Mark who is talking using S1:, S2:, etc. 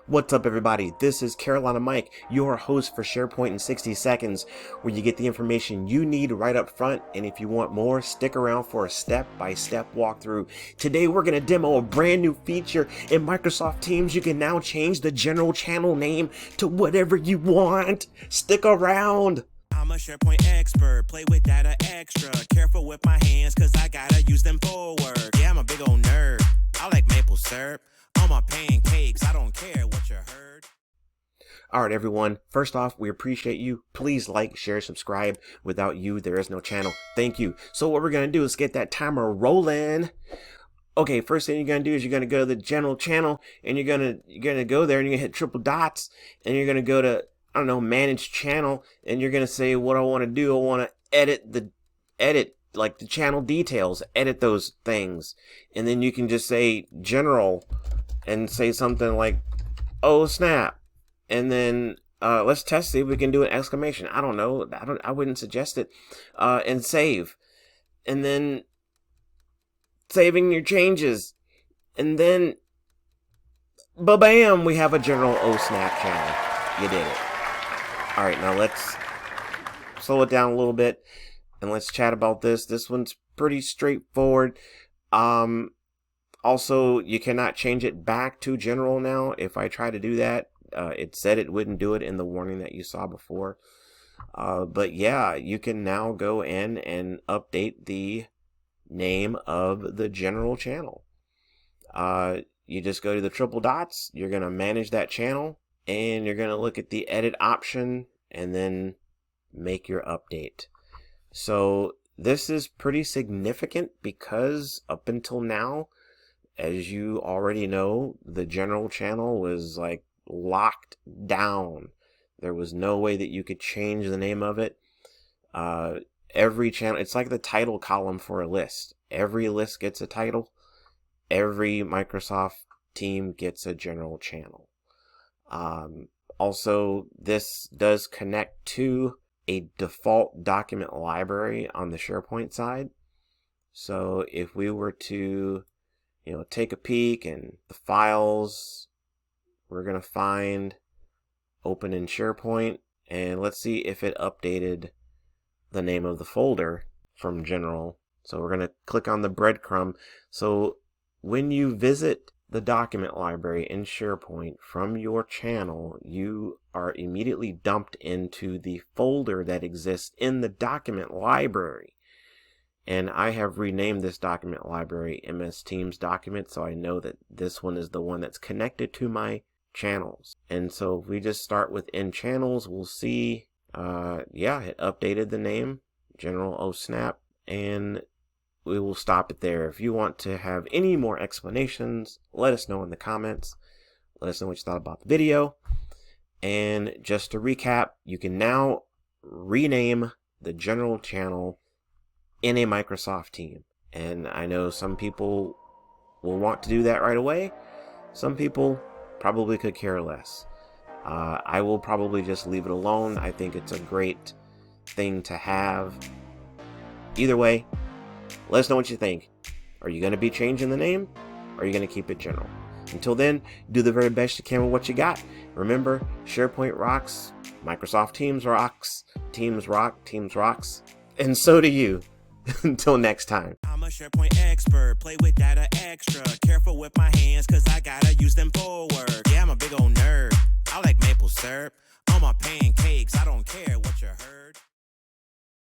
S1: What's up, everybody? This is Carolina Mike, your host for SharePoint in 60 seconds, where you get the information you need right up front, and if you want more, stick around for a step-by-step walkthrough. Today, we're going to demo a brand new feature in Microsoft Teams. You can now change the general channel name to whatever you want. Stick around!
S2: I'm a SharePoint expert, play with data extra, careful with my hands cause I gotta use them for work. Yeah, I'm a big old nerd, I like maple syrup on my pancakes, I don't care what you heard.
S1: Alright everyone, first off, we appreciate you. Please like, share, subscribe. Without you, there is no channel. Thank you. So what we're going to do is get that timer rolling. Okay, first thing you're going to do is you're going to go to the general channel, and you're going to go there and you're going to hit triple dots, and you're going to go to, I don't know, manage channel, and you're going to say what I want to do. I want to edit like the channel details, edit those things. And then you can just say general and say something like, oh snap. And then let's test, see if we can do an exclamation. I don't know. I wouldn't suggest it. And save. And then saving your changes. And then ba-bam, we have a general oh snap channel. You did it. All right, now let's slow it down a little bit and let's chat about this. This one's pretty straightforward. Also, you cannot change it back to general now. If I try to do that, it said it wouldn't do it in the warning that you saw before. But yeah, you can now go in and update the name of the general channel. You just go to the triple dots, you're going to manage that channel, and you're going to look at the edit option and then make your update. So this is pretty significant because up until now, as you already know, the general channel was like locked down. There was no way that you could change the name of it. Every channel, it's like the title column for a list. Every list gets a title. Every Microsoft team gets a general channel. Also, this does connect to a default document library on the SharePoint side. So if we were to, take a peek and the files, we're going to find open in SharePoint, and let's see if it updated the name of the folder from general. So we're going to click on the breadcrumb. So when you visit the document library in SharePoint from your channel, you are immediately dumped into the folder that exists in the document library. And I have renamed this document library MS Teams document, so I know that this one is the one that's connected to my channels. And so if we just start with in channels, we'll see, yeah, it updated the name, General O Snap, and we will stop it there. If you want to have any more explanations, let us know in the comments. Let us know what you thought about the video. And just to recap, you can now rename the general channel in a Microsoft team. And I know some people will want to do that right away. Some people probably could care less. I will probably just leave it alone. I think it's a great thing to have. Either way, let us know what you think. Are you going to be changing the name? Or are you going to keep it general? Until then, do the very best you can with what you got. Remember, SharePoint rocks, Microsoft Teams rocks, Teams rock, Teams rocks, and so do you. Until next time.
S2: I'm a SharePoint expert, play with data extra, careful with my hands cause I gotta use them for work. Yeah, I'm a big old nerd, I like maple syrup on my pancakes, I don't care what